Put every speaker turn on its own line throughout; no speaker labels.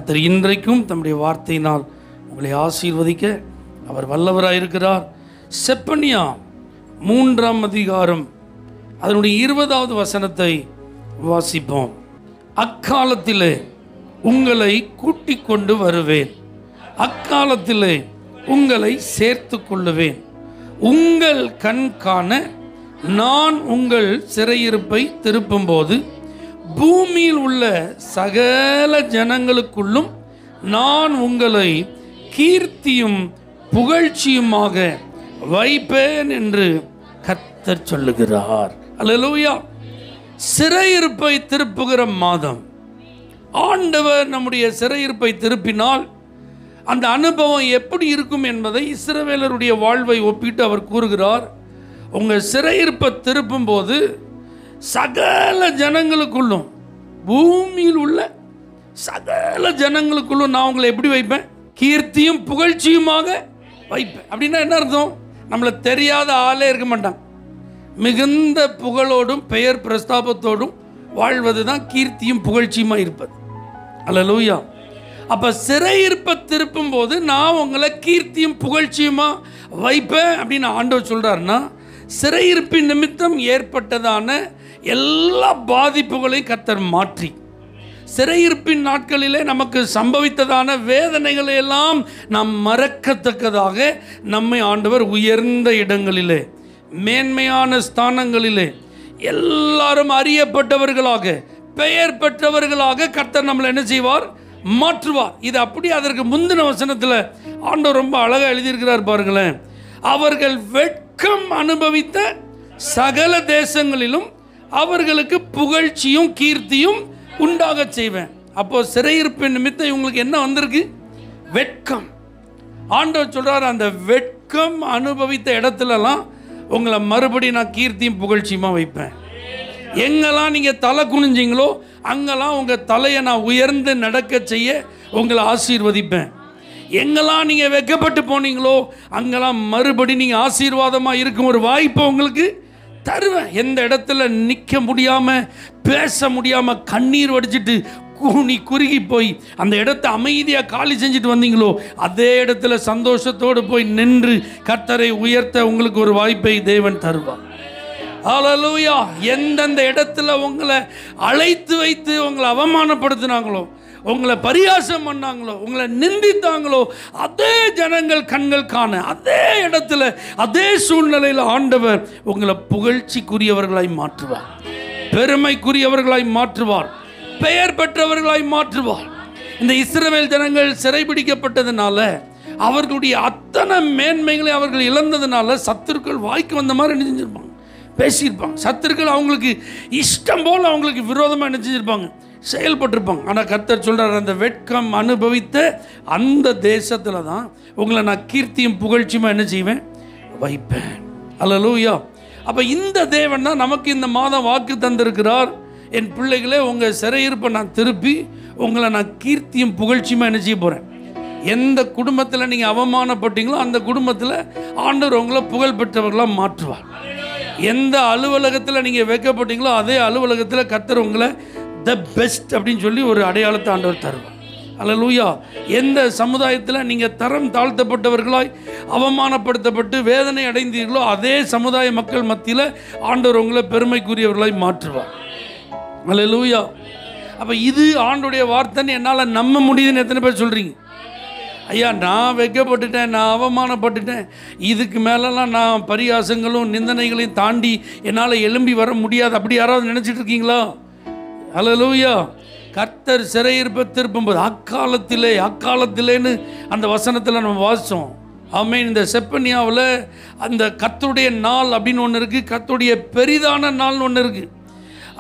கர்த்தர் இன்றைக்கும் தம்முடைய வார்த்தையினால் உங்களை ஆசீர்வதிக்க அவர் வல்லவராயிருக்கிறார். செப்பனியா 3ஆம் அதிகாரம் அதனுடைய 20வது வசனத்தை வாசிப்போம். அக்காலத்திலே உங்களை கூட்டிக் கொண்டு வருவேன், அக்காலத்திலே உங்களை சேர்த்து கொள்ளுவேன், உங்கள் கண் காண நான் உங்கள் சிறையிருப்பை திருப்பும்போது பூமியில் உள்ள சகல ஜனங்களுக்குள்ளும் நான் உங்களை கீர்த்தியும் புகழ்ச்சியுமாக வைப்பேன் என்று கர்த்தர் சொல்லுகிறார். அல்லேலூயா. சிறையிருப்பை திருப்புகிற மாதம். ஆண்டவர் நம்முடைய சிறையிருப்பை திருப்பினால் அந்த அனுபவம் எப்படி இருக்கும் என்பதை இஸ்ரவேலருடைய வாழ்வை ஒப்பிட்டு அவர் கூறுகிறார். உங்கள் சிறையிருப்பை திருப்பும் போது சகல ஜனங்களுக்குள்ளும், பூமியில் உள்ள சகல ஜனங்களுக்குள்ளும் நான் உங்களை எப்படி வைப்பேன்? கீர்த்தியும் புகழ்ச்சியுமாக வைப்பேன். அப்படின்னா என்ன அர்த்தம்? நம்மளை தெரியாத ஆளே இருக்க மாட்டான். மிகுந்த புகழோடும் பெயர் பிரஸ்தாபத்தோடும் வாழ்வது தான் கீர்த்தியும் புகழ்ச்சியுமா இருப்பது. அல்லேலூயா. அப்போ சிறையிருப்பை திருப்பும் போது நான் உங்களை கீர்த்தியும் புகழ்ச்சியுமா வைப்பேன் அப்படின்னு ஆண்டவர் சொல்கிறாருன்னா, சிறையிருப்பின் நிமித்தம் ஏற்பட்டதான எல்லா பாதிப்புகளையும் கர்த்தர் மாற்றி, சிறையிருப்பின் நாட்களிலே நமக்கு சம்பவித்ததான வேதனைகளை எல்லாம் நாம் மறக்கத்தக்கதாக நம்மை ஆண்டவர் உயர்ந்த இடங்களிலே, மேன்மையான ஸ்தானங்களிலே, எல்லாரும் அறியப்பட்டவர்களாக, பெயர் பெற்றவர்களாக கர்த்தர் நம்மளை என்ன செய்வார்? மாற்றுவார். இது அப்படி அதற்கு முந்தின வசனத்தில் ஆண்டவர் ரொம்ப அழகாக எழுதியிருக்கிறார் பாருங்களேன். அவர்கள் வெட்கம் அனுபவித்த சகல தேசங்களிலும் அவர்களுக்கு புகழ்ச்சியும் கீர்த்தியும் உண்டாக செய்வேன். அப்போ சிறையிருப்பின் நிமித்தம் இவங்களுக்கு என்ன வந்திருக்கு? வெட்கம். ஆண்டவர் சொல்றார், அந்த வெட்கம் அனுபவித்த இடத்துலலாம் உங்களை மறுபடியும் நான் கீர்த்தியும் புகழ்ச்சியுமா வைப்பேன். எங்கெல்லாம் நீங்கள் தலை குனிஞ்சிங்களோ அங்கெல்லாம் உங்கள் தலையை நான் உயர்ந்து நடக்க செய்ய உங்களை ஆசீர்வதிப்பேன். எங்கெல்லாம் நீங்கள் வெட்கப்பட்டு போனீங்களோ அங்கெல்லாம் மறுபடி நீங்கள் ஆசீர்வாதமாக இருக்கும் ஒரு வாய்ப்பை உங்களுக்கு தருவேன். எந்த இடத்துல நிற்க முடியாமல், பேச முடியாமல், கண்ணீர் வடிச்சிட்டு கூனி குறுகி போய் அந்த இடத்த அமைதியாக காலி செஞ்சுட்டு வந்தீங்களோ அதே இடத்துல சந்தோஷத்தோடு போய் நின்று கர்த்தரை உயர்த்த உங்களுக்கு ஒரு வாய்ப்பை தேவன் தருவார். ஹல்லேலூயா. எந்தெந்த இடத்துல உங்களை அழைத்து வைத்து உங்களை அவமானப்படுத்தினாங்களோ, உங்களை பரியாசம் பண்ணாங்களோ, உங்களை நிந்தித்தாங்களோ, அதே ஜனங்கள் கண்கள் காண அதே இடத்துல அதே சூழ்நிலையில் ஆண்டவர் உங்களை புகழ்ச்சிக்குரியவர்களாய் மாற்றுவார், பெருமைக்குரியவர்களாய் மாற்றுவார், பெயர் பெற்றவர்களாய் மாற்றுவார். இந்த இஸ்ரவேல் ஜனங்கள் சிறைபிடிக்கப்பட்டதுனால, அவர்களுடைய அத்தனை மேன்மைகளை அவர்கள் இழந்ததுனால சத்துருக்கள் வாய்க்கு வந்த மாதிரி என்ன செஞ்சிருப்பாங்க? பேசியிருப்பாங்க. சத்துருக்கள் அவங்களுக்கு இஷ்டம் போல் அவங்களுக்கு விரோதமாக என்ன செஞ்சிருப்பாங்க? செயல்பட்டிருப்பாங்க. ஆனால் கர்த்தர் சொல்கிறார், அந்த வெட்கம் அனுபவித்த அந்த தேசத்தில் தான் உங்களை நான் கீர்த்தியும் புகழ்ச்சியுமா என்ன செய்வேன்? வைப்பேன். அல்லேலூயா. அப்போ இந்த தேவன் தான் நமக்கு இந்த மாதம் வாக்கு தந்திருக்கிறார். என் பிள்ளைகளே, உங்கள் சிறையிருப்பை நான் திருப்பி உங்களை நான் கீர்த்தியும் புகழ்ச்சியுமா என்ன செய்ய போகிறேன். எந்த குடும்பத்தில் நீங்கள் அவமானப்பட்டீங்களோ அந்த குடும்பத்தில் ஆண்டவர் உங்களை புகழ் பெற்றவர்களாக மாற்றுவார். எந்த அலுவலகத்தில் நீங்கள் வைக்கப்பட்டீங்களோ அதே அலுவலகத்தில் கர்த்தர் உங்களை த பெஸ்ட் அப்படின்னு சொல்லி ஒரு அடையாளத்தை ஆண்டவர் தருவார். அல்லேலூயா. எந்த சமுதாயத்தில் நீங்கள் தரம் தாழ்த்தப்பட்டவர்களாய் அவமானப்படுத்தப்பட்டு வேதனை அடைந்தீர்களோ அதே சமுதாய மக்கள் மத்தியில் ஆண்டவர் உங்களை பெருமைக்குரியவர்களாய் மாற்றுவார். அல்லேலூயா. அப்போ இது ஆண்டுடைய வார்த்தைன்னு என்னால் நம்ப முடியுதுன்னு எத்தனை பேர் சொல்கிறீங்க? ஐயா, நான் வெட்கப்பட்டுட்டேன், நான் அவமானப்பட்டுட்டேன், இதுக்கு மேலெல்லாம் நான் பரியாசங்களும் நிந்தனைகளையும் தாண்டி என்னால் எழும்பி வர முடியாது, அப்படி யாராவது நினச்சிட்டு இருக்கீங்களா? அல்லேலூயா. கர்த்தர் சிறையிருப்பை திருப்பும்போது அக்காலத்திலேன்னு அந்த வசனத்தில் நம்ம வாசித்தோம். ஆமென். இந்த செப்பனியாவில் அந்த கர்த்தருடைய நாள் அப்படின்னு ஒன்று இருக்குது, கர்த்தருடைய பெரிதான நாள்னு ஒன்று இருக்குது.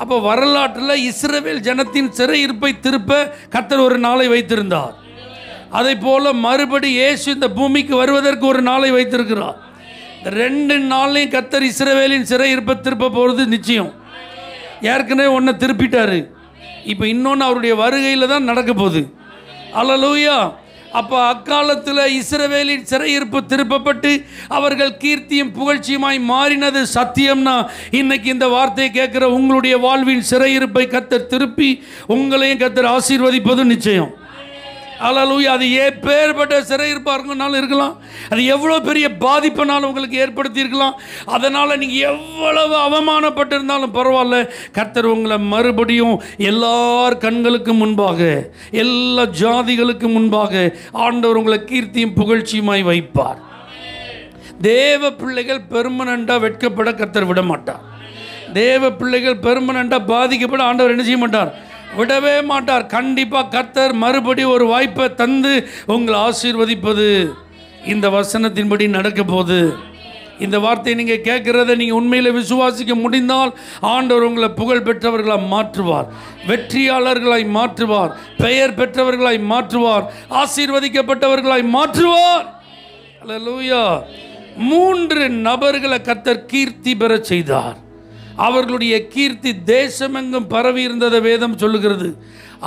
அப்போ வரலாற்றில் இஸ்ரவேல் ஜனத்தின் சிறையிருப்பை திருப்ப கர்த்தர் ஒரு நாளை வைத்திருந்தார். அதை போல மறுபடி இயேசு இந்த பூமிக்கு வருவதற்கு ஒரு நாளை வைத்திருக்கிறார். 2 நாளையும் கர்த்தர் இஸ்ரவேலின் சிறையிருப்பை திருப்ப போகிறது நிச்சயம். ஏற்கனவே ஒன்றை திருப்பிட்டாரு, இப்போ இன்னொன்று அவருடைய வருகையில் தான் நடக்க போகுது. அல்லேலூயா. அப்போ அக்காலத்தில் இஸ்ரவேலின் சிறையிருப்பு திருப்பப்பட்டு அவர்கள் கீர்த்தியும் புகழ்ச்சியுமாய் மாறினது சத்தியம்னா, இன்னைக்கு இந்த வார்த்தையை கேட்குற உங்களுடைய வாழ்வின் சிறையிருப்பை கர்த்தர் திருப்பி உங்களையும் கர்த்தர் ஆசீர்வதிப்பது நிச்சயம். அல்லேலூயா. அது எப்பேற்பட்ட சிறையிருப்பாருங்கனாலும் இருக்கலாம், அது எவ்வளோ பெரிய பாதிப்புனாலும் உங்களுக்கு ஏற்படுத்தி இருக்கலாம். அதனால் நீங்கள் எவ்வளவு அவமானப்பட்டிருந்தாலும் பரவாயில்ல, கர்த்தர் உங்களை மறுபடியும் எல்லார் கண்களுக்கு முன்பாக, எல்லா ஜாதிகளுக்கு முன்பாக ஆண்டவர் உங்களை கீர்த்தியும் புகழ்ச்சியுமாய் வைப்பார். தேவ பிள்ளைகள் பெர்மனண்டாக வெட்கப்பட கர்த்தர் விட மாட்டார். தேவ பிள்ளைகள் பெர்மனண்டாக பாதிக்கப்பட ஆண்டவர் என்ன செய்ய மாட்டார், விடவே மாட்டார். கண்டிப்பாக கர்த்தர் மறுபடியும் ஒரு வாய்ப்பை தந்து உங்களை ஆசீர்வதிப்பது இந்த வசனத்தின்படி நடக்க போகுது. இந்த வார்த்தையை நீங்கள் கேட்குறத நீங்கள் உண்மையில் விசுவாசிக்க முடிந்தால் ஆண்டவர் உங்களை புகழ் பெற்றவர்களாய் மாற்றுவார், வெற்றியாளர்களாய் மாற்றுவார், பெயர் பெற்றவர்களாய் மாற்றுவார், ஆசீர்வதிக்கப்பட்டவர்களாய் மாற்றுவார். அல்லேலூயா. 3 நபர்களை கர்த்தர் கீர்த்தி பெற செய்தார். அவர்களுடைய கீர்த்தி தேசமெங்கும் பரவி இருந்ததை வேதம் சொல்லுகிறது.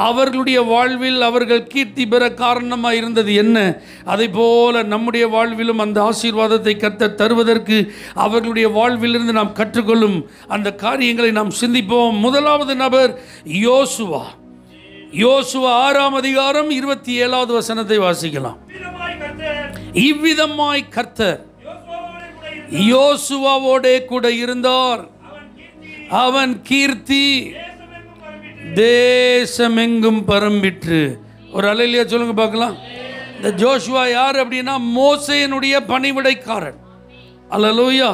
அவர்களுடைய வாழ்வில் அவர்கள் கீர்த்தி பெற காரணமாக இருந்தது என்ன? அதை போல நம்முடைய வாழ்விலும் அந்த ஆசீர்வாதத்தை கர்த்தர் தருவதற்கு அவர்களுடைய வாழ்விலிருந்து நாம் கற்றுக்கொள்ளும் அந்த காரியங்களை நாம் சிந்திப்போம். முதலாவது நபர் யோசுவா. யோசுவா 6ஆம் அதிகாரம் 27வது வசனத்தை வாசிக்கலாம். இவ்விதமாய் கர்த்தர் யோசுவாவோடே கூட இருந்தார். அவன் கீர்த்தி தேசமெங்கும் பரம்பிற்று. ஒரு அல்லேலூயா சொல்லுங்க பார்க்கலாம். இந்த ஜோஷுவா யார் அப்படின்னா மோசேயினுடைய பணிவிடைக்காரன். அல்லேலூயா.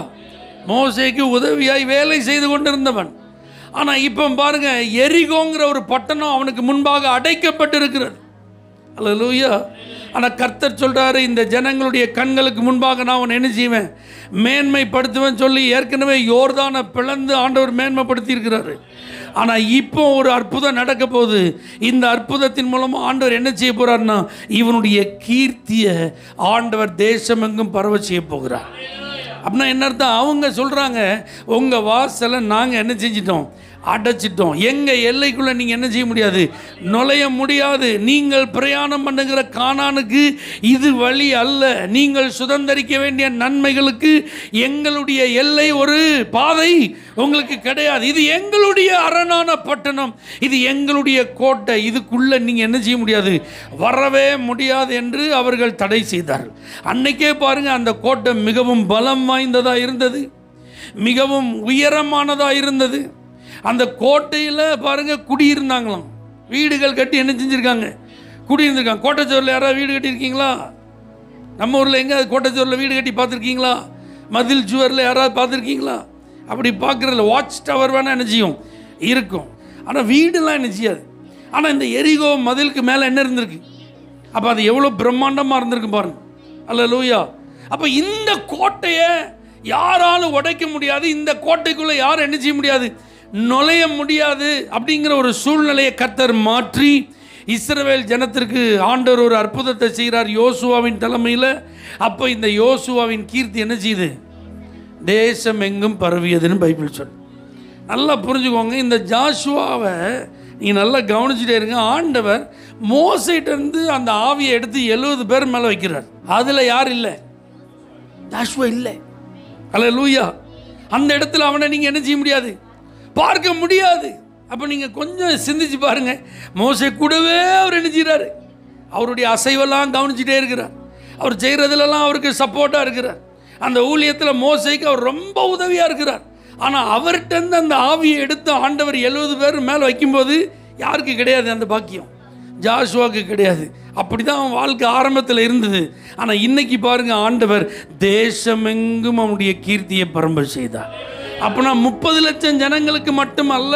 மோசேக்கு உதவியாய் வேலை செய்து கொண்டிருந்தவன். ஆனால் இப்போ பாருங்க, எரிகோங்கிற ஒரு பட்டணம் அவனுக்கு முன்பாக அடைக்கப்பட்டிருக்கிறது. அல்லேலூயா. ஆனால் கர்த்தர் சொல்கிறாரு, இந்த ஜனங்களுடைய கண்களுக்கு முன்பாக நான் அவன் என்ன செய்வேன், மேன்மைப்படுத்துவேன் சொல்லி ஏற்கனவே யோர்தானை பிளந்து ஆண்டவர் மேன்மைப்படுத்தி இருக்கிறாரு. ஆனால் இப்போ ஒரு அற்புதம் நடக்க போகுது. இந்த அற்புதத்தின் மூலமாக ஆண்டவர் என்ன செய்ய போகிறார்னா, இவனுடைய கீர்த்தியை ஆண்டவர் தேசமெங்கும் பரவ செய்ய போகிறார். அப்படின்னா என்ன அர்த்தம்? அவங்க சொல்கிறாங்க, உங்கள் வாசலை நாங்கள் என்ன செஞ்சிட்டோம், அடைச்சிட்டோம். எங்கள் எல்லைக்குள்ளே நீங்கள் என்ன செய்ய முடியாது, நுழைய முடியாது. நீங்கள் பிரயாணம் பண்ணுகிற கானானுக்கு இது வழி அல்ல. நீங்கள் சுதந்தரிக்க வேண்டிய நன்மைகளுக்கு எங்களுடைய எல்லை ஒரு பாதை உங்களுக்கு கிடையாது. இது எங்களுடைய அரணான பட்டணம், இது எங்களுடைய கோட்டை, இதுக்குள்ளே நீங்கள் என்ன செய்ய முடியாது, வரவே முடியாது என்று அவர்கள் தடை செய்தார்கள். அன்னைக்கே பாருங்கள், அந்த கோட்டை மிகவும் பலம் வாய்ந்ததாக இருந்தது, மிகவும் உயரமானதாக இருந்தது. அந்த கோட்டையில் பாருங்கள் குடியிருந்தாங்களாம், வீடுகள் கட்டி என்ன செஞ்சுருக்காங்க, குடியிருந்திருக்காங்க. கோட்டைச்சோரில் யாராவது வீடு கட்டியிருக்கீங்களா? நம்ம ஊரில் எங்கே கோட்டைச்சோரில் வீடு கட்டி பார்த்துருக்கீங்களா? மதில் சுவரில் யாராவது பார்த்துருக்கீங்களா? அப்படி பார்க்குறதில்ல. வாட்ச் டவர் வேணால் என்ன செய்யும், இருக்கும். ஆனால் வீடெல்லாம் என்ன செய்யாது. ஆனால் இந்த எரிகோ மதிலுக்கு மேலே என்ன இருந்திருக்கு, அப்போ அது எவ்வளோ பிரம்மாண்டமாக இருந்திருக்கு பாருங்க. அல்லேலூயா. அப்போ இந்த கோட்டையை யாராலும் உடைக்க முடியாது, இந்த கோட்டைக்குள்ளே யாரும் என்ன செய்ய முடியாது, நுழைய முடியாது. அப்படிங்கிற ஒரு சூழ்நிலையை கர்த்தர் மாற்றி இஸ்ரவேல் ஜனத்திற்கு ஆண்டவர் ஒரு அற்புதத்தை செய்கிறார் யோசுவாவின் தலைமையில். அப்போ இந்த யோசுவாவின் கீர்த்தி என்ன செய்யுது, தேசம் எங்கும் பரவியதுன்னு பைபிள் சொல். நல்லா புரிஞ்சுக்கோங்க. இந்த ஜாஷுவாவை நீங்கள் நல்லா கவனிச்சுட்டே இருங்க. ஆண்டவர் மோசேட்டேருந்து அந்த ஆவியை எடுத்து 70 பேர் மேலே வைக்கிறார். அதில் யார் இல்லை, ஜாஷுவா இல்லை. அல்லேலூயா. அந்த இடத்துல அவனை நீங்கள் என்ன செய்ய முடியாது, பார்க்க முடியாது. அப்போ நீங்கள் கொஞ்சம் சிந்திச்சு பாருங்கள். மோசே கூடவே அவர் என்ன செய்கிறாரு, அவருடைய அசைவெல்லாம் கவனிச்சுட்டே இருக்கிறார். அவர் செய்கிறதுலலாம் அவருக்கு சப்போர்ட்டாக இருக்கிறார். அந்த ஊழியத்தில் மோசேக்கு அவர் ரொம்ப உதவியாக இருக்கிறார். ஆனால் அவர்கிட்ட அந்த ஆவியை எடுத்து ஆண்டவர் 70 பேர் மேலே வைக்கும்போது யாருக்கு கிடையாது அந்த பாக்கியம், ஜாஷுவாவுக்கு கிடையாது. அப்படி தான் அவன் வாழ்க்கை ஆரம்பத்தில் இருந்தது. ஆனால் இன்னைக்கு பாருங்கள், ஆண்டவர் தேசமெங்கும் அவனுடைய கீர்த்தியை பரம்ப செய்தார். அப்போனா 30 லட்சம் ஜனங்களுக்கு மட்டுமல்ல,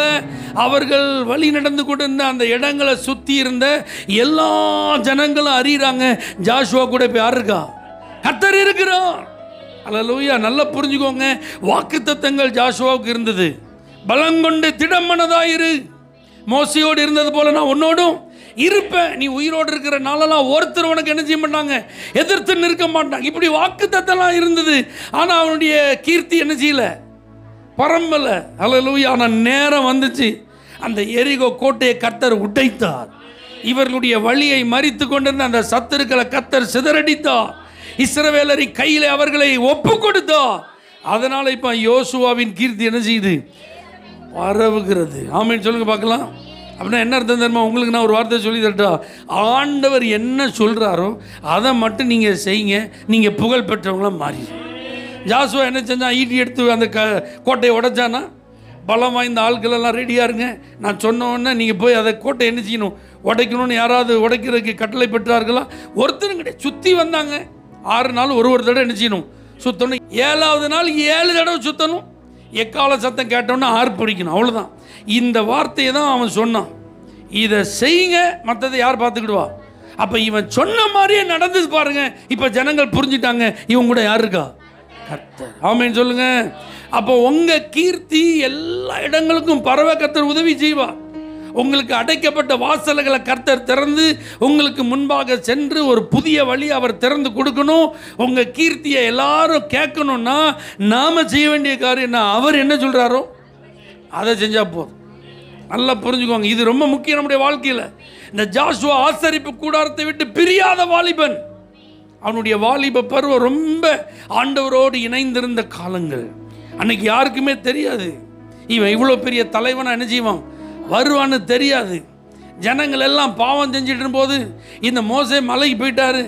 அவர்கள் வழி நடந்து கொண்டிருந்த அந்த இடங்களை சுற்றி இருந்த எல்லா ஜனங்களும் அறிகிறாங்க, ஜாஷுவா கூட இப்போ யார் இருக்கா, கர்த்தர் இருக்கிறார். அல்லேலூயா. நல்லா புரிஞ்சுக்கோங்க. வாக்குத்தத்தங்கள் ஜாஷுவாவுக்கு இருந்தது. பலங்கொண்டு திடமனதாயிரு, மோசையோடு இருந்தது போல நான் உன்னோடும் இருப்பேன். நீ உயிரோடு இருக்கிற நாளெல்லாம் ஒருத்தர் உனக்கு என்ன செய்ய மாட்டாங்க, எதிர்த்து நிற்க மாட்டாங்க. இப்படி வாக்குத்தத்தம்லாம் இருந்தது. ஆனால் அவனுடைய கீர்த்தி என்ன செய்யல, பரம்பல. அல்லேலூயா. ஆனால் நேரம் வந்துச்சு, அந்த எரிகோ கோட்டையை கர்த்தர் உடைத்தார். இவர்களுடைய வழியை மறித்து கொண்டிருந்த அந்த சத்துருக்களை கர்த்தர் சிதறடித்தார். இஸ்ரவேலரை கையில் அவர்களை ஒப்பு கொடுத்தார். அதனால் இப்போ யோசுவாவின் கீர்த்தி என்ன செய்யுது, பரவுகிறது. ஆமென் சொல்லுங்க பார்க்கலாம். அப்படின்னா என்ன அர்த்தம் தெரியுமா? உங்களுக்கு நான் ஒரு வார்த்தை சொல்லி தரட்டா? ஆண்டவர் என்ன சொல்கிறாரோ அதை மட்டும் நீங்கள் செய்யுங்க, நீங்கள் புகழ் பெற்றவங்களாம் மாறி. ஜாசுவா என்ன செஞ்சான்? ஈட்டி எடுத்து அந்த கோட்டையை உடைச்சானா? பலம் வாய்ந்த ஆட்கள் எல்லாம் ரெடியாக இருங்க, நான் சொன்னோன்னே நீங்கள் போய் அதை கோட்டை என்ன செய்யணும், உடைக்கணும்னு யாராவது உடைக்கிறதுக்கு கட்டளை பெற்றார்களா? ஒருத்தரும் கிடையாது. சுற்றி வந்தாங்க. 6 நாள் ஒரு தடவை என்ன செய்யணும், சுற்றணும். 7வது நாள் 7 தடவை சுற்றணும். எக்கால சத்தம் கேட்டோன்னா ஆர்ப்பரிக்கணும். அவ்வளோதான். இந்த வார்த்தையை தான் அவன் சொன்னான். இதை செய்யுங்க, மற்றதை யார் பார்த்துக்கிடுவா? அப்போ இவன் சொன்ன மாதிரியே நடந்தது பாருங்க. இப்போ ஜனங்கள் புரிஞ்சுட்டாங்க, இவன் கூட யார் இருக்கா? கர்த்தர். ஆமென் சொல்லுங்க. அப்போ உங்கள் கீர்த்தி எல்லா இடங்களுக்கும் பரவ கர்த்தர் உதவி செய்வார். உங்களுக்கு அடைக்கப்பட்ட வாசல்களை கர்த்தர் திறந்து உங்களுக்கு முன்பாக சென்று ஒரு புதிய வழி அவர் திறந்து கொடுக்கணும். உங்கள் கீர்த்தியை எல்லாரும் கேட்கணும்னா நாம் செய்ய வேண்டிய காரியம் அவர் என்ன சொல்கிறாரோ அதை செஞ்சால் போதும். நல்லா புரிஞ்சுக்கோங்க, இது ரொம்ப முக்கியம் நம்முடைய வாழ்க்கையில். இந்த ஜாசுவா ஆசரிப்பு கூடாரத்தை விட்டு பிரியாத வாலிபன். அவனுடைய வாலிப பருவம் ரொம்ப ஆண்டவரோடு இணைந்திருந்த காலங்கள். அன்னைக்கு யாருக்குமே தெரியாது இவன் இவ்வளோ பெரிய தலைவனாக என்ன செய்வான் வருவான்னு தெரியாது. ஜனங்கள் எல்லாம் பாவம் செஞ்சிட்டு இருக்கும்போது இந்த மோசே மலைக்கு போயிட்டாரு,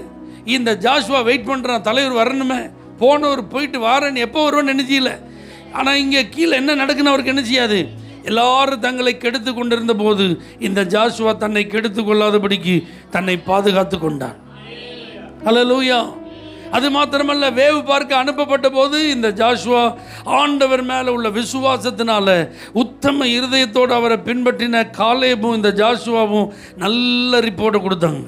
இந்த ஜாசுவா வெயிட் பண்ணுறான், தலைவர் வரணுமே, போனவர் போயிட்டு வாரன்னு எப்போ வருவான்னு நினைச்சில. ஆனால் இங்கே கீழே என்ன நடக்குன்னு அவருக்கு என்ன செய்யாது. எல்லாரும் தங்களை கெடுத்து கொண்டிருந்த போது இந்த ஜாசுவா தன்னை கெடுத்து கொள்ளாதபடிக்கு தன்னை பாதுகாத்து கொண்டான். அல்லேலூயா. அது மாத்திரமல்ல, வேவு பார்க்க அனுப்பப்பட்ட போது இந்த ஜாசுவா ஆண்டவர் மேலே உள்ள விசுவாசத்தினால உத்தம இருதயத்தோடு அவரை பின்பற்றின காலேபும் இந்த ஜாசுவாவும் நல்ல ரிப்போர்ட்டை கொடுத்தாங்க.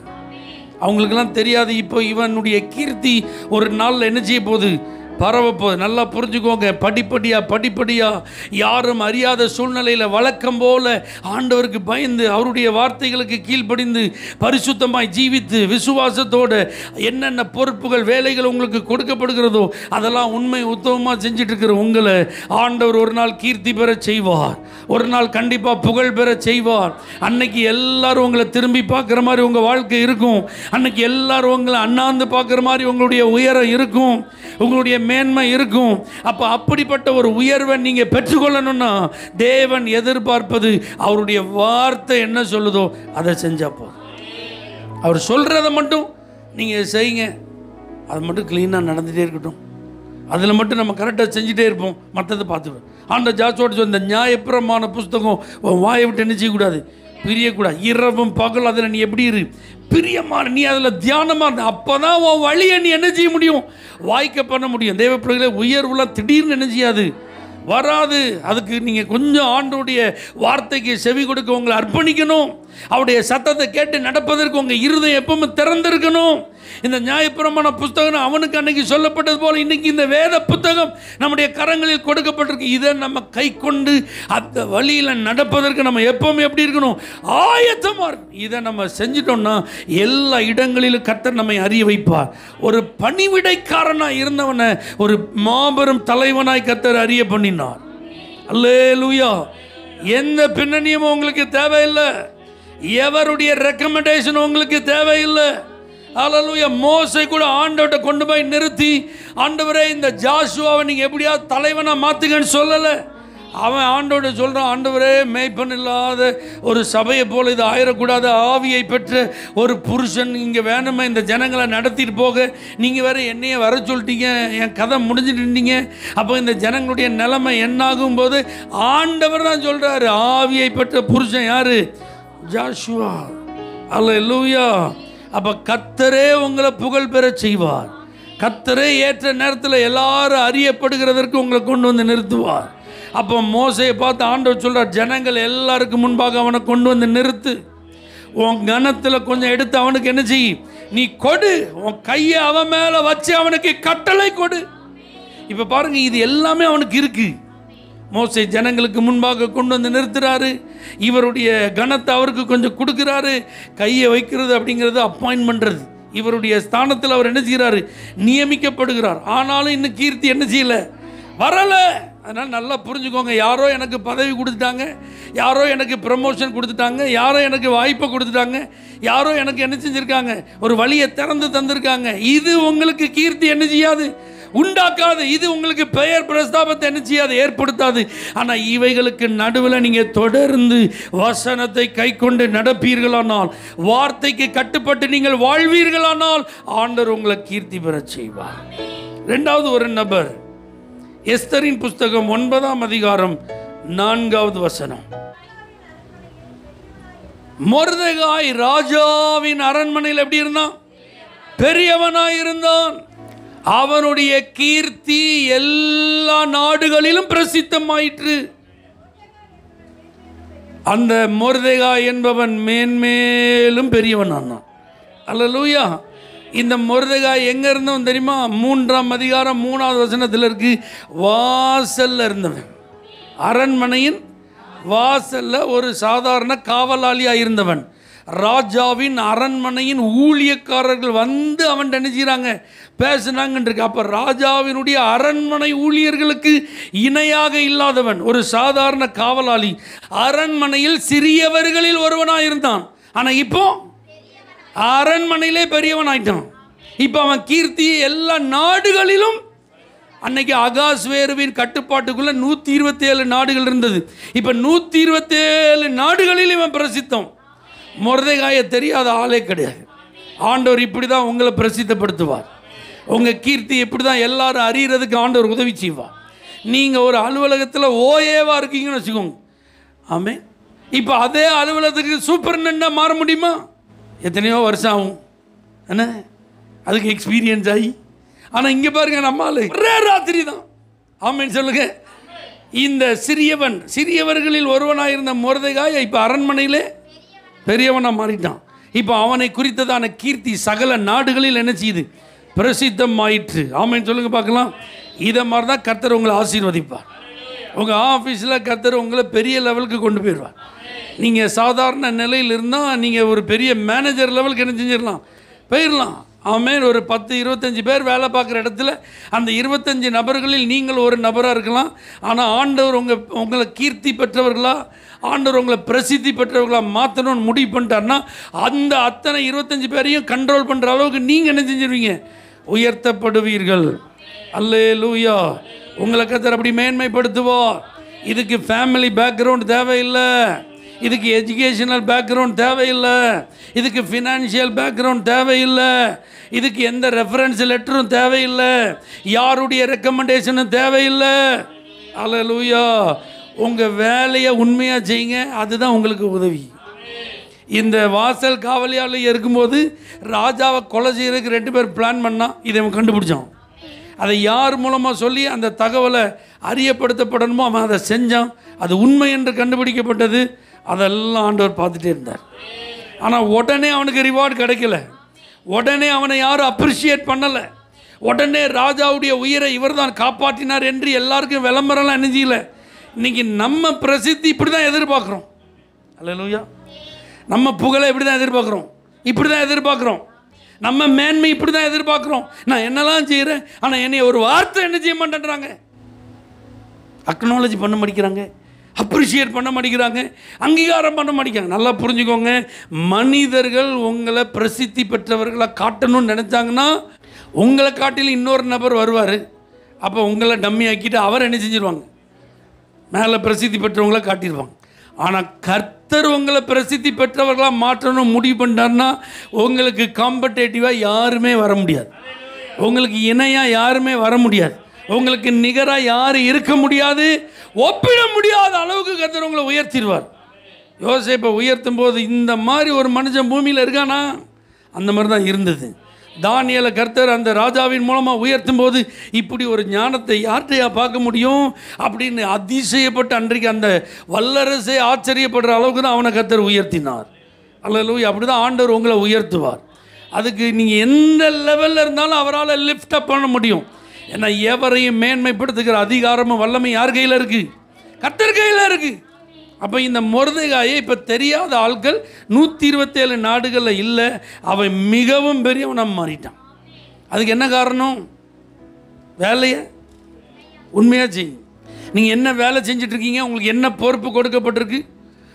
அவங்களுக்கெல்லாம் தெரியாது இப்போ இவனுடைய கீர்த்தி ஒரு நாளில் என்ன செய்ய போகுது, பரவப்போகுது. நல்லா புரிஞ்சுக்கோங்க. படிப்படியாக யாரும் அறியாத சூழ்நிலையில் வழக்கம் போல ஆண்டவருக்கு பயந்து அவருடைய வார்த்தைகளுக்கு கீழ்ப்படிந்து பரிசுத்தமாய் ஜீவித்து விசுவாசத்தோடு என்னென்ன பொறுப்புகள் வேலைகள் உங்களுக்கு கொடுக்கப்படுகிறதோ அதெல்லாம் உண்மை உத்தமமாக செஞ்சுட்டு இருக்கிற உங்களை ஆண்டவர் ஒரு நாள் கீர்த்தி பெற செய்வார். ஒரு நாள் கண்டிப்பாக புகழ் பெற செய்வார். அன்னைக்கு எல்லாரும் உங்களை திரும்பி பார்க்குற மாதிரி உங்கள் வாழ்க்கை இருக்கும். அன்னைக்கு எல்லாரும் உங்களை அண்ணாந்து பார்க்குற மாதிரி உங்களுடைய உயரம் இருக்கும், உங்களுடைய மேன்மை இருக்கும். அப்போ அப்படிப்பட்ட ஒரு உயர்வை நீங்கள் பெற்றுக்கொள்ளணும்னா தேவன் எதிர்பார்ப்பது அவருடைய வார்த்தை என்ன சொல்லுதோ அதை செஞ்சால் போதும். அவர் சொல்கிறத மட்டும் நீங்கள் செய்யுங்க, அது மட்டும் க்ளீனாக நடந்துகிட்டே இருக்கட்டும். அதில் மட்டும் நம்ம கரெக்டாக செஞ்சுட்டே இருப்போம், மற்றதை பார்த்துக்கணும். ஆண்ட ஜாஸ்வாட் இந்த நியாயப்பிரமாண புஸ்தகம் வாயை விட்டு என்ன செய்யக்கூடாது, பிரியக்கூடாது. இரவும் பகல் அதில் நீ எப்படி இரு, பிரியமான, நீ அதில் தியானமாக இருந்த, அப்போ தான் உன் வழியை நீ என்ன செய்ய முடியும், வாய்க்க பண்ண முடியும். தேவ பிள்ளைகளே, உயர்வுலாம் திடீர்னு என்ன செய்யாது, வராது. அதுக்கு நீங்கள் கொஞ்சம் ஆண்டோடைய வார்த்தைக்கு செவி கொடுக்க உங்களை அர்ப்பணிக்கணும். அவருடைய சத்தத்தை கேட்டு நடப்பதற்கு உங்கள் இருதயம் எப்பவுமே திறந்திருக்கணும். இந்த நியாயப்பிரமாண புஸ்தகம் அவனுக்கு அன்னைக்கு சொல்லப்பட்டது போல இன்னைக்கு இந்த வேத புத்தகம் நம்முடைய கரங்களில் கொடுக்கப்பட்டிருக்கு. இதை நம்ம கை கொண்டு அந்த வழியில் நடப்பதற்கு நம்ம எப்பவுமே எப்படி இருக்கணும், ஆயத்தமாக இருக்கணும். இதை நம்ம செஞ்சிட்டோம்னா எல்லா இடங்களிலும் கர்த்தர் நம்மை அறிய வைப்பார். ஒரு பணிவிடைக்காரனாக இருந்தவனை ஒரு மாபெரும் தலைவனாய் கர்த்தர் அறிய பண்ணினார். அல்லேலூயா. எந்த பின்னணியும் உங்களுக்கு தேவையில்லை, எவருடைய ரெக்கமெண்டேஷன் உங்களுக்கு தேவையில்லை. அல்லேலூயா. மோசே கூட ஆண்டவர்கிட்ட கொண்டு போய் நிறுத்தி, ஆண்டவரே இந்த ஜாசுவாவை நீங்கள் எப்படியாவது தலைவனாக மாற்றுங்கன்னு சொல்லலை. அவன் ஆண்டவர்கிட்ட சொல்கிறான், ஆண்டவரே மேய்ப்பன் இல்லாத ஒரு சபையை போல் இது ஆயிடக்கூடாது, ஆவியை பெற்ற ஒரு புருஷன் இங்கே வேணுமே, இந்த ஜனங்களை நடத்திட்டு போக நீங்கள் வேறு என்னையே வர சொல்லிட்டீங்க, என் கதை முடிஞ்சுட்டு. அப்போ இந்த ஜனங்களுடைய நிலைமை என்னாகும் போது ஆண்டவர் தான் சொல்கிறாரு, ஆவியை பெற்ற புருஷன் யார், ஜாசுவா. அல்லேலூயா. அப்போ கர்த்தரே உங்களை புகழ் பெற செய்வார். கர்த்தரே ஏற்ற நேரத்தில் எல்லாரும் அறியப்படுகிறதற்கு உங்களை கொண்டு வந்து நிறுத்துவார். அப்போ மோசையை பார்த்து ஆண்டவர் சொல்கிறார், ஜனங்கள் எல்லாருக்கும் முன்பாக அவனை கொண்டு வந்து நிறுத்து, உன் கனத்தில் கொஞ்சம் எடுத்து அவனுக்கு என்ன செய், நீ கொடு, உன் கையை அவன் மேலே வச்சு அவனுக்கு கட்டளை கொடு. இப்போ பாருங்க, இது எல்லாமே அவனுக்கு இருக்கு. மோசே ஜனங்களுக்கு முன்பாக கொண்டு வந்து நிறுத்துறாரு, இவருடைய கனத்தை அவருக்கு கொஞ்சம் கொடுக்குறாரு. கையை வைக்கிறது அப்படிங்கிறது அப்பாயின்ட் பண்ணுறது, இவருடைய ஸ்தானத்தில் அவர் என்ன செய்கிறாரு, நியமிக்கப்படுகிறார். ஆனாலும் இன்னும் கீர்த்தி என்ன செய்யலை, வரலை. அதனால் நல்லா புரிஞ்சுக்கோங்க, யாரோ எனக்கு பதவி கொடுத்துட்டாங்க, யாரோ எனக்கு ப்ரமோஷன் கொடுத்துட்டாங்க, யாரோ எனக்கு வாய்ப்பை கொடுத்துட்டாங்க, யாரோ எனக்கு என்ன செஞ்சுருக்காங்க, ஒரு வழியை திறந்து தந்திருக்காங்க. இது உங்களுக்கு கீர்த்தி என்ன செய்யாது, உண்டாக்காது. இது உங்களுக்கு பெயர் பிரஸ்தாபத்தை என்ன செய்யாது, ஏற்படுத்தாது. ஆனால் இவைகளுக்கு நடுவில் நீங்கள் தொடர்ந்து வசனத்தை கை கொண்டு நடப்பீர்களானால், வார்த்தைக்கு கட்டுப்பட்டு நீங்கள் வாழ்வீர்களானால் ஆண்டவர் உங்களை கீர்த்தி பெறச் செய்வார். இரண்டாவது ஒரு நபர், எஸ்தரின் புஸ்தகம் 9ஆம் அதிகாரம் 4வது வசனம். மொர்தெகாய் ராஜாவின் அரண்மனையில் எப்படி இருந்தான்? பெரியவனாய் இருந்தான். அவனுடைய கீர்த்தி எல்லா நாடுகளிலும் பிரசித்தமாயிற்று. அந்த மொர்தெகாய் என்பவன் மேன்மேலும் பெரியவனானான். அல்லேலூயா. இந்த மொர்தெகாய் எங்க இருந்தவன் தெரியுமா? 3ஆம் அதிகாரம் 3வது வசனத்தில் இருக்கு. வாசல்ல இருந்தவன், அரண்மனையின் வாசல்ல ஒரு சாதாரண காவலாளியாக இருந்தவன். ராஜாவின் அரண்மனையின் ஊழியக்காரர்கள் வந்து அவன் நினைச்சாங்க, பேசினாங்கன்றிருக்கு. அப்போ ராஜாவினுடைய அரண்மனை ஊழியர்களுக்கு இணையாக இல்லாதவன், ஒரு சாதாரண காவலாளி, அரண்மனையில் சிறியவர்களில் ஒருவனாக இருந்தான். ஆனால் இப்போ அரண்மனையிலே பெரியவன் ஆயிட்டான். இப்போ அவன் கீர்த்தி எல்லா நாடுகளிலும். அன்னைக்கு அகாஸ்வேருவின் கட்டுப்பாட்டுக்குள்ள 127 நாடுகள் இருந்தது. இப்போ 127 நாடுகளில் இவன் பிரசித்தம். மொர்தெகாயை தெரியாத ஆளே கிடையாது. ஆண்டவர் இப்படி தான் உங்களை பிரசித்தப்படுத்துவார். உங்கள் கீர்த்தி இப்படி தான் எல்லாரும் அறியறதுக்கு ஆண்டவர் உதவி செய்வார். நீங்கள் ஒரு அலுவலகத்தில் ஓஏவா இருக்கீங்கன்னு வச்சுக்கோங்க. ஆமே. இப்போ அதே அலுவலகத்துக்கு சூப்பர்டென்டென்ட்டாக மாற முடியுமா? எத்தனையோ வருஷம் ஆகும் என்ன, அதுக்கு எக்ஸ்பீரியன்ஸ் ஆகி. ஆனால் இங்கே பாருங்க, நம்மால் ஒரே ராத்திரி தான். ஆமேன்னு சொல்லுங்க. இந்த சிறியவர்களில் ஒருவனாக இருந்த மொர்தெகாய் இப்போ அரண்மனையிலே பெரியவனாக மாறிட்டான். இப்போ அவனை குறித்ததான கீர்த்தி சகல நாடுகளில் என்ன செய்யுது, பிரசித்தம் ஆயிற்று. ஆமேன்னு சொல்லுங்க பார்க்கலாம். இதை மாதிரி தான் கர்த்தர் உங்களை ஆசீர்வதிப்பார். உங்கள் ஆஃபீஸில் கர்த்தர் உங்களை பெரிய லெவலுக்கு கொண்டு போயிடுவார். நீங்கள் சாதாரண நிலையில் இருந்தால் நீங்கள் ஒரு பெரிய மேனேஜர் லெவலுக்கு என்ன செஞ்சிடலாம், போயிடலாம். ஆமேன். ஒரு 10-25 பேர் வேலை பார்க்குற இடத்துல அந்த 25 நபர்களில் நீங்கள் ஒரு நபராக இருக்கலாம். ஆனால் ஆண்டவர் உங்களை கீர்த்தி பெற்றவர்களா, ஆண்டவர் உங்களை பிரசித்தி பெற்றவர்களாக மாற்றணும்னு முடிவு பண்ணிட்டார்னா அந்த அத்தனை 25 பேரையும் கண்ட்ரோல் பண்ணுற அளவுக்கு நீங்கள் என்ன செஞ்சிருவீங்க, உயர்த்தப்படுவீர்கள். அல்லேலூயா. உங்களை கர்த்தர் அப்படி மேன்மைப்படுத்துவார். இதுக்கு ஃபேமிலி பேக்ரவுண்ட் தேவையில்லை, இதுக்கு எஜுகேஷனல் பேக்ரவுண்ட் தேவையில்லை, இதுக்கு ஃபினான்ஷியல் பேக்ரவுண்ட் தேவையில்லை, இதுக்கு எந்த ரெஃபரன்ஸ் லெட்டரும் தேவையில்லை, யாருடைய ரெக்கமெண்டேஷனும் தேவையில்லை. அல்லேலூயா. உங்கள் வேலையை உண்மையாக செய்யுங்க, அதுதான் உங்களுக்கு உதவி. இந்த வாசல் காவலியால் இருக்கும்போது ராஜாவை கொலை செய்யறதுக்கு 2 பேர் பிளான் பண்ணால் இதை அவன் கண்டுபிடிச்சான். அதை யார் மூலமாக சொல்லி அந்த தகவலை அறியப்படுத்தப்படணுமோ அவன் அதை செஞ்சான். அது உண்மை என்று கண்டுபிடிக்கப்பட்டது. அதெல்லாம் ஆண்டவர் பார்த்துட்டே இருந்தார். ஆனால் உடனே அவனுக்கு ரிவார்டு கிடைக்கல. உடனே அவனை யாரும் அப்ரிஷியேட் பண்ணலை. உடனே ராஜாவுடைய உயிரை இவர் தான் காப்பாற்றினார் என்று எல்லாருக்கும் விளம்பரம்லாம் நினைச்சிக்கல. இன்றைக்கி நம்ம பிரசித்தி இப்படி தான் எதிர்பார்க்குறோம். அல்லேலூயா. நம்ம புகழை இப்படி தான் எதிர்பார்க்குறோம், இப்படி தான் எதிர்பார்க்குறோம். நம்ம மேன்மை இப்படி தான் எதிர்பார்க்குறோம். நான் என்னெல்லாம் செய்கிறேன், ஆனால் என்னை ஒரு வார்த்தை என்ன செய்ய மாட்டேன்றாங்க, அக்னாலஜி பண்ண மாட்டேங்கிறாங்க, அப்ரிஷியேட் பண்ண மாட்டேங்கிறாங்க, அங்கீகாரம் பண்ண மாட்டேங்கிறாங்க. நல்லா புரிஞ்சுக்கோங்க, மனிதர்கள் உங்களை பிரசித்தி பெற்றவர்களாக காட்டணும்னு நினச்சாங்கன்னா உங்களை காட்டிலும் இன்னொரு நபர் வருவார். அப்போ உங்களை டம்மி ஆக்கிட்டு அவர் என்ன செஞ்சிருவாங்க, மேலே பிரசித்தி பெற்றவங்கள காட்டிடுவாங்க. ஆனால் கர்த்தர் உங்களை பிரசித்தி பெற்றவர்களாக மாற்றணும் முடிவு பண்ணிட்டார்னா உங்களுக்கு காம்படேட்டிவாக யாருமே வர முடியாது, உங்களுக்கு இணையாக யாருமே வர முடியாது, உங்களுக்கு நிகராக யாரும் இருக்க முடியாது, ஒப்பிட முடியாத அளவுக்கு கர்த்தர் உங்களை உயர்த்திடுவார். யோசேப்பை உயர்த்தும் போது இந்த மாதிரி ஒரு மனுஷன் பூமியில் இருக்கானா, அந்த மாதிரி தான் இருந்தது. தானியேலை கர்த்தர் அந்த ராஜாவின் மூலமாக உயர்த்தும் போது இப்படி ஒரு ஞானத்தை யார்கிட்டையா பார்க்க முடியும் அப்படின்னு அதிசயப்பட்டு அன்றைக்கு அந்த வல்லரசே ஆச்சரியப்படுற அளவுக்கு தான் அவனை கர்த்தர் உயர்த்தினார். அல்லேலூயா. அப்படி தான் ஆண்டவர் உங்களை உயர்த்துவார். அதுக்கு நீங்கள் எந்த லெவலில் இருந்தாலும் அவரால் லிஃப்ட் அப் பண்ண முடியும். ஏன்னா எவரையும் மேன்மைப்படுத்துகிற அதிகாரமும் வல்லமை யார் கையில் இருக்குது, கர்த்தர் கையில் இருக்குது. அப்போ இந்த மொர்தெகாயை இப்போ தெரியாத ஆட்கள் 127 நாடுகளில் இல்லை, அவன் மிகவும் பெரியவனாக மாறிட்டான். அதுக்கு என்ன காரணம், வேலையை உண்மையாக செய்யுங்க. நீங்கள் என்ன வேலை செஞ்சிட்ருக்கீங்க, உங்களுக்கு என்ன பொறுப்பு கொடுக்கப்பட்டிருக்கு,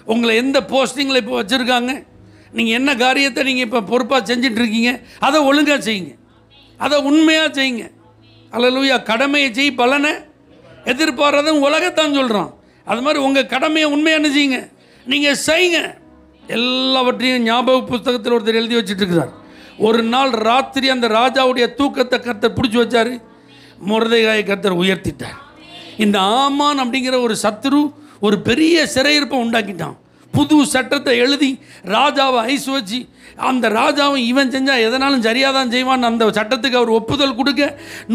உங்களை எந்த போஸ்டிங்கில் இப்போ வச்சுருக்காங்க, நீங்கள் என்ன காரியத்தை நீங்கள் இப்போ பொறுப்பாக செஞ்சிட்ருக்கீங்க, அதை ஒழுங்காக செய்யுங்க, அதை உண்மையாக செய்யுங்க. அல்லேலூயா. கடமையை செய், பலனை எதிர்பாராத உலகத்தான் சொல்கிறான். அது மாதிரி உங்கள் கடமையை உண்மையான செய்யுங்க, நீங்கள் செய்யுங்க. எல்லாவற்றையும் ஞாபக புஸ்தகத்தில் ஒருத்தர் எழுதி வச்சுட்டு இருக்கிறார். ஒரு நாள் ராத்திரி அந்த ராஜாவுடைய தூக்கத்தை கர்த்தர் பிடிச்சி வச்சார். மொர்தெகாயை கர்த்தர் உயர்த்திட்டார். இந்த ஆமான் அப்படிங்கிற ஒரு சத்துரு ஒரு பெரிய சிறையிருப்பை உண்டாக்கிட்டான். புது சட்டத்தை எழுதி ராஜாவை ஐஸ் வச்சு, அந்த ராஜாவும் இவன் செஞ்சால் எதனாலும் சரியாக தான் செய்வான் அந்த சட்டத்துக்கு அவர் ஒப்புதல் கொடுக்க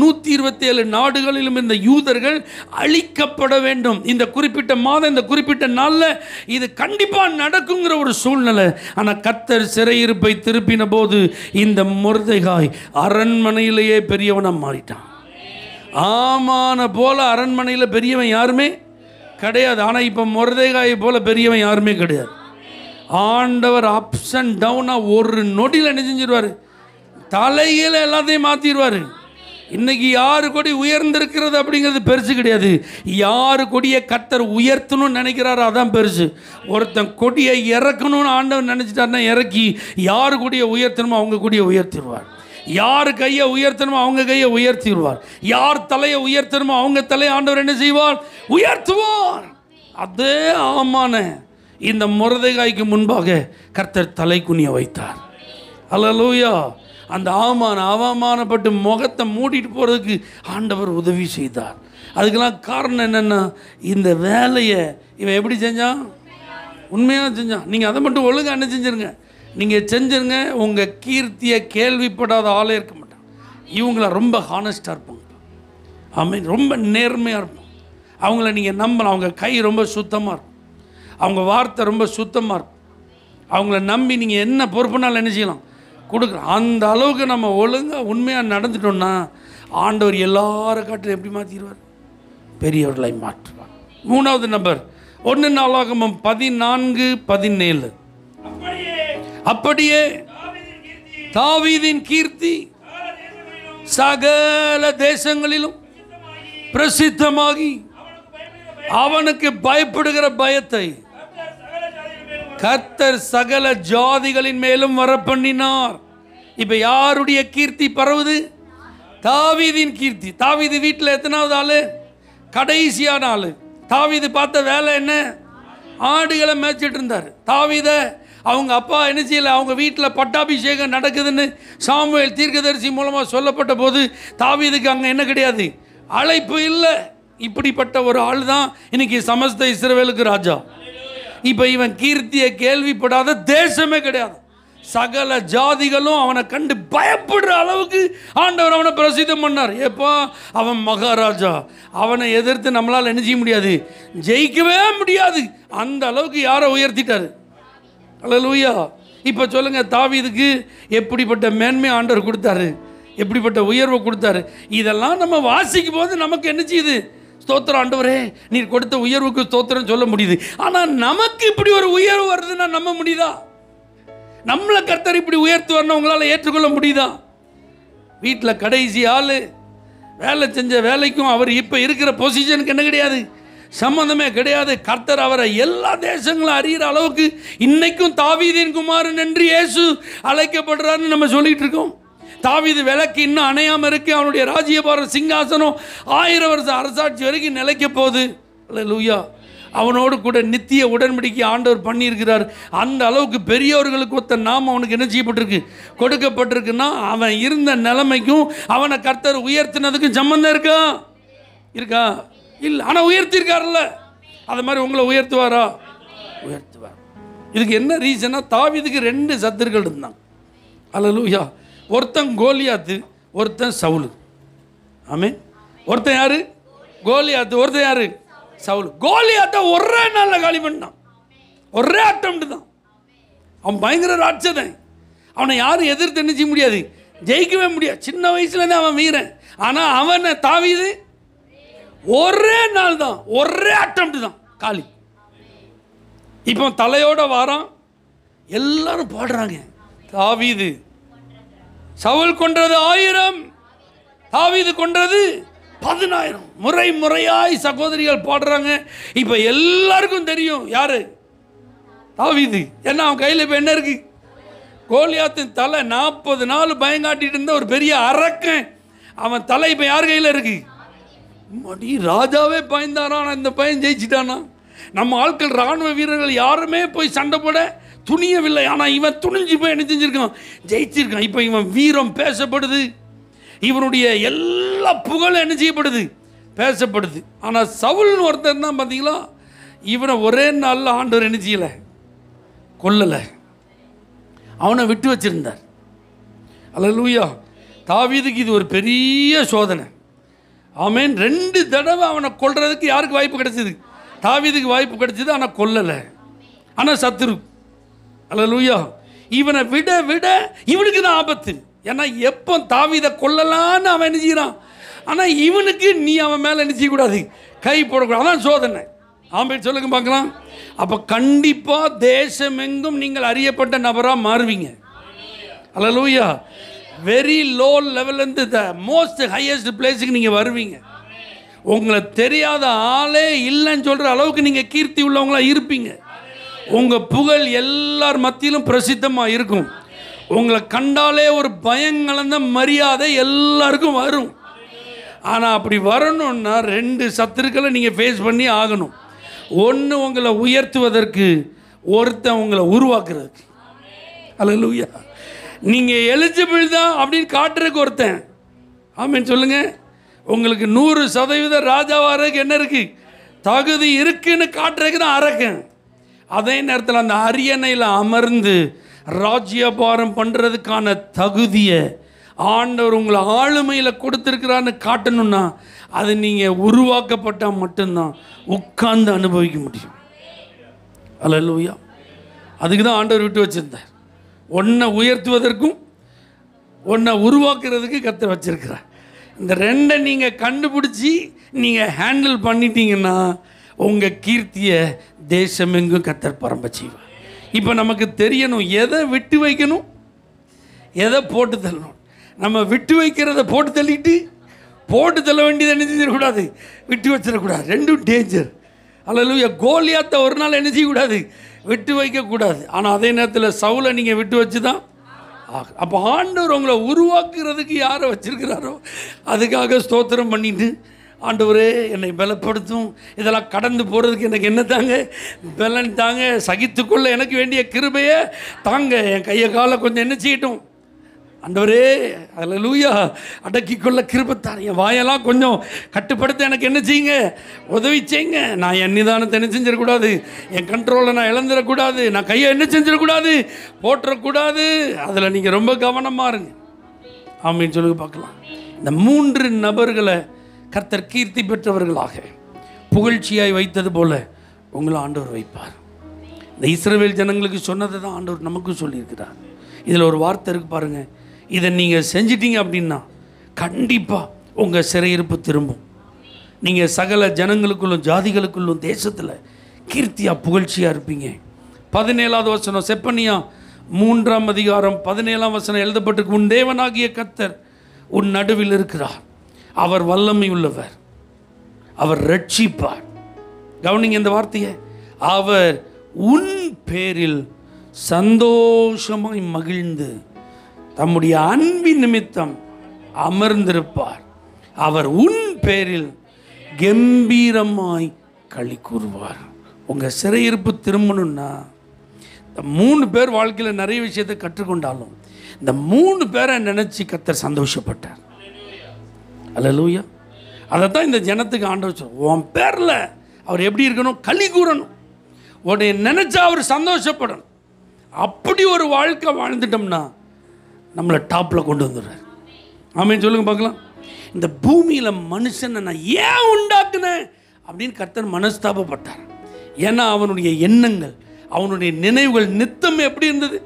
127 நாடுகளிலும் இந்த யூதர்கள் அழிக்கப்பட வேண்டும். இந்த குறிப்பிட்ட மாதம், இந்த குறிப்பிட்ட நாளில் இது கண்டிப்பாக நடக்குங்கிற ஒரு சூழ்நிலை. ஆனால் கர்த்தர் சிறையிருப்பை திருப்பின போது இந்த மொர்தெகாய் அரண்மனையிலேயே பெரியவனாக மாறிட்டான். ஆமான போல அரண்மனையில் பெரியவன் யாருமே கிடையாது. ஆனால் இப்போ மொர்தெகாயை போல பெரியவன் யாருமே கிடையாது. ஆண்டவர் அப்ஸ் அண்ட் டவுனாக ஒரு நொடியில் என்ன செஞ்சிருவார், தலையில் எல்லாத்தையும் மாற்றிடுவார். இன்றைக்கி யாரு கொடி உயர்ந்திருக்கிறது அப்படிங்கிறது பெருசு கிடையாது. யாரு கொடியை கர்த்தர் உயர்த்தணும்னு நினைக்கிறாரோ அதான் பெருசு. ஒருத்தன் கொடியை இறக்கணும்னு ஆண்டவர் நினச்சிட்டாருன்னா இறக்கி யாரு கொடியை உயர்த்தணுமோ அவங்க கொடியை உயர்த்திடுவார். யார் கையை உயர்த்தணுமோ அவங்க கையை உயர்த்திடுவார். யார் தலையை உயர்த்தணுமோ அவங்க தலையை ஆண்டவர் என்ன செய்வார், உயர்த்துவார். அதே ஆமான இந்த மொர்தெகாய்க்கு முன்பாக கர்த்தர் தலை குனிய வைத்தார். அல்லேலூயா. அந்த அவமானப்பட்டு முகத்தை மூடிட்டு போகிறதுக்கு ஆண்டவர் உதவி செய்தார். அதுக்கெல்லாம் காரணம் என்னென்னா, இந்த வேலையை இவன் எப்படி செஞ்சான், உண்மையாக செஞ்சான். நீங்கள் அதை மட்டும் ஒழுங்காக என்ன செஞ்சுருங்க, நீங்கள் செஞ்சுருங்க. உங்கள் கீர்த்தியை கேள்விப்படாத ஆளே இருக்க மாட்டான். இவங்கள ரொம்ப ஹானஸ்டாக இருப்பாங்க. ஆமீன். ரொம்ப நேர்மையாக இருப்பாங்க. அவங்கள நீங்கள் நம்பலாம். அவங்க கை ரொம்ப சுத்தமாக இருக்கும், அவங்க வார்த்தை ரொம்ப சுத்தமாக இருக்கும். அவங்கள நம்பி நீங்கள் என்ன பொறுப்புனாலும் என்ன செய்யலாம், கொடுக்குறோம். அந்த அளவுக்கு நம்ம ஒழுங்காக உண்மையாக நடந்துட்டோம்னா ஆண்டவர் எல்லாரை காட்டிலும் எப்படி மாற்றிடுவார், பெரியவர்களை மாற்றுவார். 3வது நம்பர் 1 நாளாகமம் 14:17. அப்படியே தாவீதின் கீர்த்தி சகல தேசங்களிலும் பிரசித்தமாகி அவனுக்கு பயப்படுகிற பயத்தை கர்த்தர் சகல ஜாதிகளின் மேலும் வரப்பண்ணினார். இப்ப யாருடைய கீர்த்தி பரவுது, தாவீதின் கீர்த்தி. தாவீது வீட்டில் எத்தனாவது ஆளு, கடைசியான ஆளு. தாவீது பார்த்த வேலை என்ன, ஆடுகளை மேய்ச்சிட்டு இருந்தார். தாவீத அவங்க அப்பா என்ன செய்யலை, அவங்க வீட்டில் பட்டாபிஷேகம் நடக்குதுன்னு சாமுவேல் தீர்க்கதரிசி மூலமாக சொல்லப்பட்ட போது தாவீதுக்கு அங்கே என்ன கிடையாது, அழைப்பு இல்லை. இப்படிப்பட்ட ஒரு ஆள் தான் இன்னைக்கு சமஸ்த இஸ்ரவேலுக்கு ராஜா. இப்போ இவன் கீர்த்தியை கேள்விப்படாத தேசமே கிடையாது. சகல ஜாதிகளும் அவனை கண்டு பயப்படுற அளவுக்கு ஆண்டவர் அவனை பிரசித்தம் பண்ணார். எப்போ அவன் மகாராஜா, அவனை எதிர்த்து நம்மளால் என்ன செய்ய முடியாது, ஜெயிக்கவே முடியாது. அந்த அளவுக்கு யாரை உயர்த்திட்டாரு. அல்லேலூயா. இப்போ சொல்லுங்க, தாவீதுக்கு எப்படிப்பட்ட மேன்மை ஆண்டவர் கொடுத்தாரு, எப்படிப்பட்ட உயர்வை கொடுத்தாரு. இதெல்லாம் நம்ம வாசிக்கும் போது நமக்கு என்ன செய்யுது, ஸ்தோத்திரம் ஆண்டவரே நீர் கொடுத்த உயர்வுக்கு ஸ்தோத்திரம் சொல்ல முடியுது. ஆனால் நமக்கு இப்படி ஒரு உயர்வு வருதுன்னா நம்ப முடியுதா? நம்மளை கர்த்தர் இப்படி உயர்த்துவார்னு உங்களால் ஏற்றுக்கொள்ள முடியுதா? வீட்டில் கடைசி ஆள், வேலை செஞ்ச வேலைக்கும் அவர் இப்போ இருக்கிற பொசிஷனுக்கு என்ன கிடையாது, சம்பந்தமே கிடையாது. கர்த்தர் அவரை எல்லா தேசங்களும் அறிகிற அளவுக்கு இன்னைக்கும் தாவீதின் குமாரன் என்று இயேசு அழைக்கப்படுறாருன்னு நம்ம சொல்லிட்டு இருக்கோம். தாவீது விளக்கு இன்னும் அணையாமல் இருக்கு. அவனுடைய ராஜ்யபார சிங்காசனம் 1000 வருஷம் அரசாட்சி வரைக்கும் நிலைக்க போகுது. அல்லேலூயா. அவனோடு கூட நித்திய உடன்படிக்கை ஆண்டவர் பண்ணியிருக்கிறார். அந்த அளவுக்கு பெரியவர்களுக்கு ஒத்த நாம அவனுக்கு என்ன செய்யப்பட்டிருக்கு, கொடுக்கப்பட்டிருக்குன்னா அவன் இருந்த நிலைமைக்கும் அவனை கர்த்தர் உயர்த்தினதுக்கும் சம்பந்தம் இருக்கா, இருக்கா? இல்லை. ஆனால் உயர்த்திருக்காருல்ல, அது மாதிரி உங்களை உயர்த்துவாரா? உயர்த்துவார். இதுக்கு என்ன ரீசனா, தாவீதுக்கு 2 சத்துருக்கள் இருந்தாங்க. அல்லேலூயா. ஒருத்தன் கோலியாத்து, ஒருத்தன் சவுலு. ஆமென். ஒருத்தன் யாரு, கோலியாத்து. ஒருத்தன் யாரு, சவுல். கோலியாத்தை ஒரே நாளில் காலி பண்ணான், ஒரே அட்டம் தான். அவன் பயங்கர ராட்சதன். அவனை யாரும் எதிர்த்து என்ன செய்ய முடியாது, ஜெயிக்கவே முடியாது. சின்ன வயசுலேருந்து அவன் வீரன். ஆனால் அவனை தாவீது ஒரே நாள் தான், ஒரே அட்டம் தான் காலி. இப்போ தலையோட வாரான், எல்லாரும் பாடுறாங்க, தாவீது சவுல் கொன்றது 1000, தாவீது கொன்றது 10000. முறை முறையாய் சகோதரிகள் பாடுறாங்க. இப்போ எல்லாருக்கும் தெரியும் யாரு, தாவீது. ஏன்னா அவன் கையில் இப்போ என்ன இருக்கு, கோலியாத்தின் தலை. 40 நாள் பயங்காட்டிட்டு இருந்த ஒரு பெரிய அரக்கன் அவன் தலை இப்போ யார் கையில் இருக்கு? மடி ராஜாவே பயந்தானா, இந்த பையன் ஜெயிச்சிட்டானா? நம்ம ஆட்கள் இராணுவ வீரர்கள் யாருமே போய் சண்டை போட துணியவில்லை. ஆனால் இவன் துணிஞ்சு போய் என்ன செஞ்சிருக்கான்? ஜெயிச்சிருக்கான். இப்போ இவன் வீரம் பேசப்படுது, இவனுடைய எல்லா புகழும் என்ன செய்யப்படுது? பேசப்படுது. ஆனால் சவுல்னு ஒருத்தர் தான் பார்த்தீங்களா, இவனை ஒரே நாளில் ஆண்டவர் என்ன செய்யலை? கொல்லலை. அவனை விட்டு வச்சிருந்தார். அல்லேலூயா. தாவீதுக்கு இது ஒரு பெரிய சோதனை. ஆமென். 2 தடவை அவனை கொல்றதுக்கு யாருக்கு வாய்ப்பு கிடைச்சது? தாவீதுக்கு வாய்ப்பு கிடைச்சது. ஆனால் கொல்லலை. ஆனால் சத்துரு. அல்லேலூயா. இவனை விட விட இவனுக்கு தான் ஆபத்து. ஏன்னா எப்போ தாவீதை கொல்லலான்னு அவன் என்ன செய்யறான்? ஆனால் இவனுக்கு நீ அவன் மேலே என்ன செய்யக்கூடாது? கை போடக்கூடாது. அதான் சோதனை. ஆமென். சொல்லுங்க பார்க்கலாம். அப்போ கண்டிப்பாக தேசமெங்கும் நீங்கள் அறியப்பட்ட நபராக மாறுவீங்க. அல்லேலூயா. வெரி லோ லெவல்லேருந்து த மோஸ்ட் ஹையஸ்ட் பிளேஸுக்கு நீங்கள் வருவீங்க. உங்களை தெரியாத ஆளே இல்லைன்னு சொல்கிற அளவுக்கு நீங்கள் கீர்த்தி உள்ளவங்களாக இருப்பீங்க. உங்கள் புகழ் எல்லார் மத்தியிலும் பிரசித்தமாக இருக்கும். உங்களை கண்டாலே ஒரு பயங்கலந்த மரியாதை எல்லாருக்கும் வரும். ஆனால் அப்படி வரணும்னா 2 சத்துருக்களை நீங்கள் ஃபேஸ் பண்ணி ஆகணும். ஒன்று உங்களை உயர்த்துவதற்கு, ஒருத்தன் உங்களை உருவாக்குறதுக்கு. அல்லேலூயா. நீங்கள் எலிஜிபிள் தான் அப்படின்னு காட்டுறதுக்கு ஒருத்தன். ஆமென் சொல்லுங்க. உங்களுக்கு 100% ராஜாவாகிறதுக்கு என்ன இருக்குது? தகுதி இருக்குன்னு காட்டுறதுக்கு தான் அரக்கன். அதே நேரத்தில் அந்த அரியணையில் அமர்ந்து ராஜ்யபாரம் பண்ணுறதுக்கான தகுதியை ஆண்டவர் உங்களை ஆளுமையில் கொடுத்துருக்கிறான்னு காட்டணும்னா அது நீங்கள் உருவாக்கப்பட்டால் மட்டும்தான் உட்கார்ந்து அனுபவிக்க முடியும். அல்லேலூயா. அதுக்கு தான் ஆண்டவர் விட்டு வச்சுருந்தார். ஒன்றை உயர்த்துவதற்கும் ஒன்றை உருவாக்குறதுக்கு கர்த்தர் வச்சிருக்கிறார். இந்த 2 நீங்கள் கண்டுபிடிச்சி நீங்கள் ஹேண்டில் பண்ணிட்டீங்கன்னா உங்கள் கீர்த்தியை தேசமெங்கும் கர்த்தர் பரம்ப செய்வார். இப்போ நமக்கு தெரியணும் எதை விட்டு வைக்கணும், எதை போட்டு தள்ளணும். நம்ம விட்டு வைக்கிறத போட்டு தள்ளிட்டு போட்டு தள்ள வேண்டியதை என்ன செஞ்சிடக்கூடாது? விட்டு வச்சிடக்கூடாது. 2ம் டேஞ்சர். அல்லேலூயா. கோலியாத்தை ஒரு நாள் என்ன செய்யக்கூடாது? விட்டு வைக்கக்கூடாது. ஆனால் அதே நேரத்தில் சவுலை நீங்கள் விட்டு வச்சு தான். அப்போ ஆண்டவர் உங்களை உருவாக்குறதுக்கு யாரை வச்சிருக்கிறாரோ அதுக்காக ஸ்தோத்திரம் பண்ணிட்டு, ஆண்டவரே என்னை பலப்படுத்தும், இதெல்லாம் கடந்து போகிறதுக்கு எனக்கு என்ன தாங்க? பலன் தாங்க, சகித்துக்கொள்ள எனக்கு வேண்டிய கிருபையை தாங்க, என் கையை காலை கொஞ்சம் என்ன செய்யட்டும் ஆண்டவரே. அல்லேலூயா. அடக்கிக்கொள்ள கிருபைத்தார். என் வாயெல்லாம் கொஞ்சம் கட்டுப்படுத்த எனக்கு என்ன செய்யுங்க? உதவி செய்யுங்க. நான் என் நிதானத்தை என்ன செஞ்சிடக்கூடாது? என் கண்ட்ரோலை நான் இழந்துடக்கூடாது. நான் கையை என்ன செஞ்சிடக்கூடாது? போட்டுறக்கூடாது. அதில் நீங்கள் ரொம்ப கவனமாக இருங்க. ஆமீன் சொல்லுங்க பார்க்கலாம். இந்த 3 நபர்களை கர்த்தர் கீர்த்தி பெற்றவர்களாக புகழ்ச்சியாய் வைத்தது போல உங்களை ஆண்டவர் வைப்பார். இந்த இஸ்ரவேல் ஜனங்களுக்கு சொன்னதை தான் ஆண்டவர் நமக்கும் சொல்லியிருக்கிறார். இதில் ஒரு வார்த்தை இருக்கு பாருங்கள். இதை நீங்கள் செஞ்சிட்டீங்க அப்படின்னா கண்டிப்பாக உங்கள் சிறையிருப்பு திரும்பும். நீங்கள் சகல ஜனங்களுக்குள்ளும் ஜாதிகளுக்குள்ளும் தேசத்தில் கீர்த்தியாக புகழ்ச்சியாக இருப்பீங்க. 17வது வசனம், செப்பனியா 3ஆம் அதிகாரம் 17ஆம் வசனம் எழுதப்பட்டிருக்கு. உன் தேவனாகிய கர்த்தர் உன் நடுவில் இருக்கிறார். அவர் வல்லமை உள்ளவர், அவர் ரட்சிப்பார். கவனிங்க இந்த வார்த்தையை. அவர் உன் பேரில் சந்தோஷமாய் மகிழ்ந்து தம்முடைய அன்பின் நிமித்தம் அமர்ந்திருப்பார். அவர் உன் பேரில் கம்பீரமாய் களி கூறுவார். உங்கள் சிறையிருப்பு திரும்பணும்னா இந்த 3 பேர் வாழ்க்கையில் நிறைய விஷயத்தை கற்றுக்கொண்டாலும் இந்த 3 பேரை நினச்சி கர்த்தர் சந்தோஷப்பட்டார். அல்லேலூயா. அதைத்தான் இந்த ஜனத்துக்கு ஆண்டவர் சொல்லுவோம். உன் பேரில் அவர் எப்படி இருக்கணும்? களி கூறணும். உன்னை நினச்சா அவர் சந்தோஷப்படணும். அப்படி ஒரு வாழ்க்கை வாழ்ந்துட்டோம்னா நம்மளை டாப்பில் கொண்டு வந்துடுறார். ஆமேன்னு சொல்லுங்க பார்க்கலாம். இந்த பூமியில் மனுஷனை நான் ஏன் உண்டாக்குனேன் அப்படின்னு கர்த்தர் மனஸ்தாபப்பட்டார். ஏன்னா அவனுடைய எண்ணங்கள், அவனுடைய நினைவுகள் நித்தம் எப்படி இருந்தது?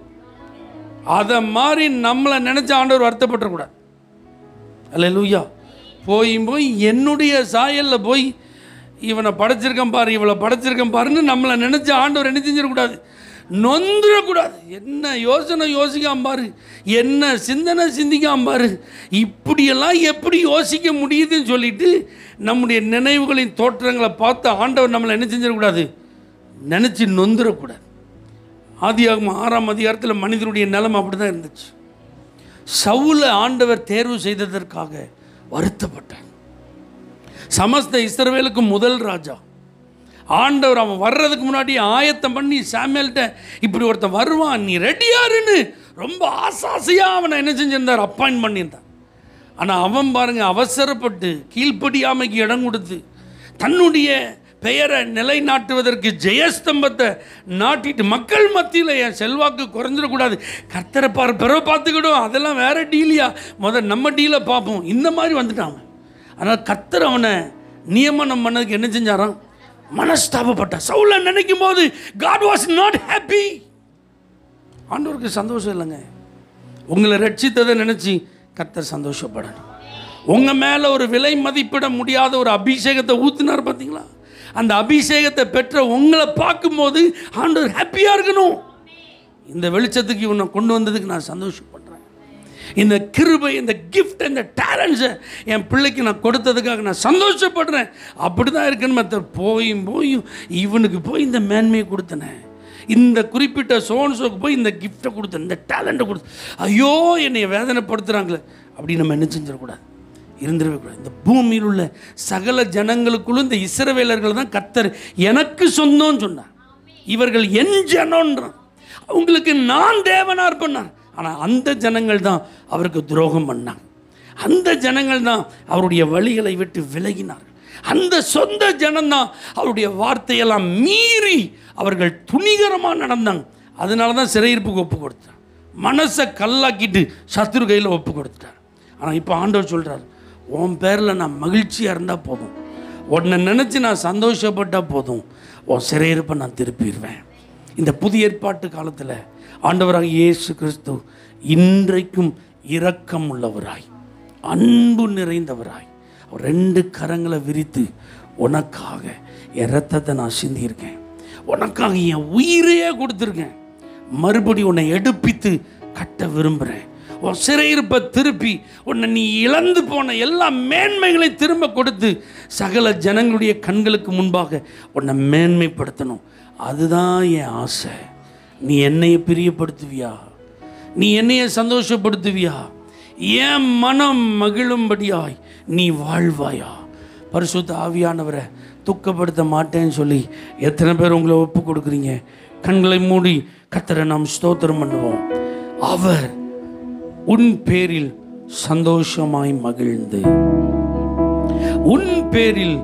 அதை மாதிரி நம்மளை நினச்ச ஆண்டவர் வருத்தப்படக்கூடாது. அல்லேலூயா. போய் என்னுடைய சாயலில் போய் இவனை படைச்சிருக்கேன் பாரு, இவளை படைச்சிருக்கேன் பாருன்னு நம்மளை நினச்ச ஆண்டவர் என்ன செஞ்சிடக்கூடாது? நொந்துடக்கூடாது. என்ன யோசனை யோசிக்காம பாரு, என்ன சிந்தனை சிந்திக்காம பாரு, இப்படியெல்லாம் எப்படி யோசிக்க முடியுதுன்னு சொல்லிட்டு நம்முடைய நினைவுகளின் தோற்றங்களை பார்த்து ஆண்டவர் நம்மளை என்ன செஞ்சிடக்கூடாது? நினச்சி நொந்துடக்கூடாது. ஆதியாகமம் 6ஆம் அதிகாரத்தில் மனிதனுடைய நிலைமை அப்படி தான் இருந்துச்சு. சவுலை ஆண்டவர் தேர்வு செய்ததற்காக வருத்தப்பட்டார். சமஸ்த இஸ்ரவேலுக்கு முதல் ராஜா. ஆண்டவர் அவன் வர்றதுக்கு முன்னாடி ஆயத்தம் பண்ணி சாமுவேல்கிட்ட இப்படி ஒருத்தன் வருவான், நீ ரெடியாருன்னு ரொம்ப ஆசாசையாக அவனை என்ன செஞ்சிருந்தார், அப்பாயின்ட் பண்ணியிருந்தார். ஆனால் அவன் பாருங்க, அவசரப்பட்டு கீழ்ப்படியாமைக்கு இடம் கொடுத்து தன்னுடைய பெயரை நிலைநாட்டுவதற்கு ஜெயஸ்தம்பத்தை நாட்டிட்டு மக்கள் மத்தியில் என் செல்வாக்கு குறைஞ்சிடக்கூடாது, கர்த்தரை பிறவை பார்த்துக்கிடும், அதெல்லாம் வேற டீலியா, முதல் நம்ம டீலை பார்ப்போம், இந்த மாதிரி வந்துட்டான். ஆனால் கர்த்தர் அவனை நியமனம் பண்ணதுக்கு என்ன செஞ்சாராம், மனஸ்தாபப்பட்ட. சவுலை நினைக்கும் போது God was not happy. ஆண்டவருக்கு சந்தோஷம் இல்லைங்க. உங்களை ரட்சித்ததை நினைச்சு கர்த்தர் சந்தோஷப்படணும். உங்க மேல ஒரு விலை மதிப்பிட முடியாத ஒரு அபிஷேகத்தை ஊத்தினார் பார்த்தீங்களா, அந்த அபிஷேகத்தை பெற்ற உங்களை பார்க்கும்போது ஆண்டவர் ஹாப்பியா இருக்கணும். இந்த வெளிச்சத்துக்கு இவனை கொண்டு வந்ததுக்கு நான் சந்தோஷப்படுறேன். இந்த கிருபை, இந்த கிஃப்ட், இந்த டேலண்ட்ஸை என் பிள்ளைக்கு நான் கொடுத்ததுக்காக நான் சந்தோஷப்படுறேன். அப்படி தான் இருக்குன்னு மற்ற போயும் இவனுக்கு போய் இந்த மேன்மையை கொடுத்தனேன், இந்த குறிப்பிட்ட சோன்ஸோக்கு போய் இந்த கிஃப்டை கொடுத்தேன், இந்த டேலண்ட்டை கொடுத்து, ஐயோ என்னை வேதனைப்படுத்துகிறாங்களே அப்படி நம்ம என்ன செஞ்சிடக்கூடாது, இருந்துடவே கூடாது. இந்த பூமியில் உள்ள சகல ஜனங்களுக்குள்ளும் இந்த இஸ்ரவேலர்கள் தான் கர்த்தர் எனக்கு சொந்தம்னு சொன்னார். இவர்கள் என் ஜனம்ன்றான். அவங்களுக்கு நான் தேவனாக இருப்பேன்னார். ஆனால் அந்த ஜனங்கள் தான் அவருக்கு துரோகம் பண்ணாங்க. அந்த ஜனங்கள் தான் அவருடைய வழிகளை விட்டு விலகினார்கள். அந்த சொந்த ஜனம்தான் அவருடைய வார்த்தையெல்லாம் மீறி அவர்கள் துணிகரமாக நடந்தாங்க. அதனால தான் சிறையிருப்புக்கு ஒப்பு கொடுத்தார். மனசை கல்லாக்கிட்டு சத்துரு கையில் ஒப்பு கொடுத்துட்டார். ஆனால் இப்போ ஆண்டவர் சொல்கிறார், உன் பேரில் நான் மகிழ்ச்சியாக இருந்தால் போதும், உன்னை நினச்சி நான் சந்தோஷப்பட்டால் போதும், உன் சிறையிருப்பை நான் திருப்பிடுவேன். இந்த புதிய ஏற்பாட்டு காலத்தில் ஆண்டவராக இயேசு கிறிஸ்து இன்றைக்கும் இரக்கம் உள்ளவராய், அன்பு நிறைந்தவராய், அவர் 2 கரங்களை விரித்து உனக்காக என் ரத்தத்தை நான் சிந்தியிருக்கேன், உனக்காக என் உயிரையே கொடுத்துருக்கேன், மறுபடி உன்னை எடுப்பித்து கட்ட விரும்புகிறேன், உன் சிறையிருப்பை திருப்பி உன்னை நீ இழந்து போன எல்லா மேன்மைகளையும் திரும்ப கொடுத்து சகல ஜனங்களுடைய கண்களுக்கு முன்பாக உன்னை மேன்மைப்படுத்தணும். அதுதான் என் ஆசை. நீ என்னையை பிரியப்படுத்துவியா, நீ என்னையை சந்தோஷப்படுத்துவியா, என் மனம் மகிழும்படியாய் நீ வாழ்வாயா? பரிசுத்த ஆவியானவரை துக்கப்படுத்த மாட்டேன்னு சொல்லி எத்தனை பேர் உங்களை ஒப்பு கொடுக்குறீங்க? கண்களை மூடி கர்த்தரை நாம் ஸ்தோத்திரம் பண்ணுவோம். அவர் உன் பேரில் சந்தோஷமாய் மகிழ்ந்து உன் பேரில்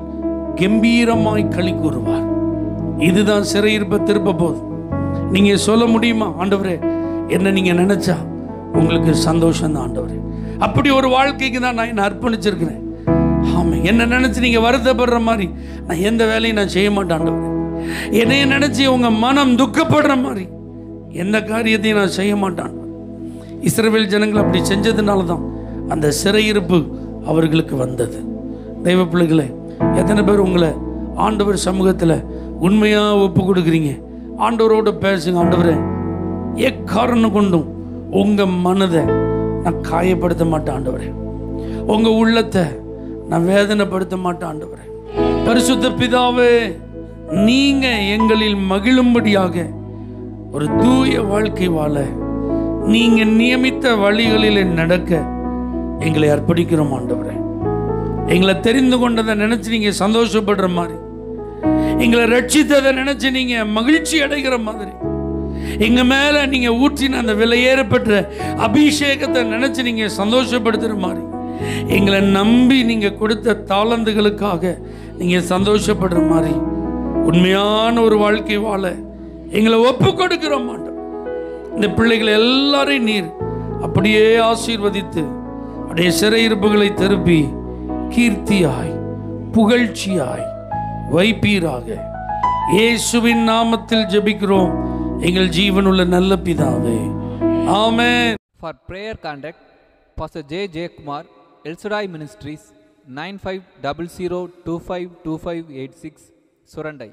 கம்பீரமாய் களி கூறுவார். இதுதான் சிறையிருப்பை திருப்ப போது. நீங்க சொல்ல முடியுமா, ஆண்டவரே என்ன நீங்க நினைச்சா உங்களுக்கு சந்தோஷம் தான் ஆண்டவரே, அப்படி ஒரு வாழ்க்கைக்கு தான் நான் என்ன அர்ப்பணிச்சிருக்கிறேன். ஆமாம், என்ன நினைச்சு நீங்க வருத்தப்படுற மாதிரி நான் எந்த வேலையும் நான் செய்ய மாட்டேன் ஆண்டவரே. என்னைய நினைச்சு உங்க மனம் துக்கப்படுற மாதிரி எந்த காரியத்தையும் நான் செய்ய மாட்டேன். இஸ்ரவேல் ஜனங்கள் அப்படி செஞ்சதுனால தான் அந்த சிறையிருப்பு அவர்களுக்கு வந்தது. தெய்வ பிள்ளைகளே, எத்தனை பேர் உங்களை ஆண்டவர் சமூகத்தில் உண்மையாக ஒப்பு கொடுக்குறீங்க? ஆண்டவரோடு பேசுங்க. ஆண்டவரே, எக்காரணம் கொண்டும் உங்கள் மனதை நான் காயப்படுத்த மாட்டேன் ஆண்டவரே, உங்கள் உள்ளத்தை நான் வேதனைப்படுத்த மாட்டேன் ஆண்டவரே. பரிசுத்த பிதாவே, நீங்கள் எங்களில் மகிழும்படியாக ஒரு தூய வாழ்க்கை வாழ நீங்கள் நியமித்த வழிகளில் நடக்க எங்களை அர்ப்பணிக்கிறோம் ஆண்டவரே. எங்களை தெரிந்து கொண்டதை நினச்சி நீங்கள் சந்தோஷப்படுற மாதிரி, எங்களை ரட்சித்ததை நினைச்சு நீங்க மகிழ்ச்சி அடைகிற மாதிரி, எங்க மேல நீங்க ஊற்றின அந்த விலையேறப்பெற்ற அபிஷேகத்தை நினைச்சு நீங்க சந்தோஷப்படுத்துற மாதிரி, எங்களை நம்பி நீங்க கொடுத்த தாளந்துகளுக்காக நீங்க சந்தோஷப்படுற மாதிரி உண்மையான ஒரு வாழ்க்கை வாழ எங்களை ஒப்பு கொடுக்கிறோம் ஆண்டவரே. இந்த பிள்ளைகளை எல்லாரையும் நீர் அப்படியே ஆசீர்வதித்து அப்படியே சிறையிருப்புகளை திருப்பி கீர்த்தியாய் புகழ்ச்சியாய் வைப்பீராக. இயேசுவின் நாமத்தில் ஜெபிக்கிறோம் எங்கள் ஜீவனுள்ள நல்ல பிதாவே, ஆமென்.
For prayer contact Pastor J. J. Kumar, El Shaddai Ministries, 9500252586, Surandai.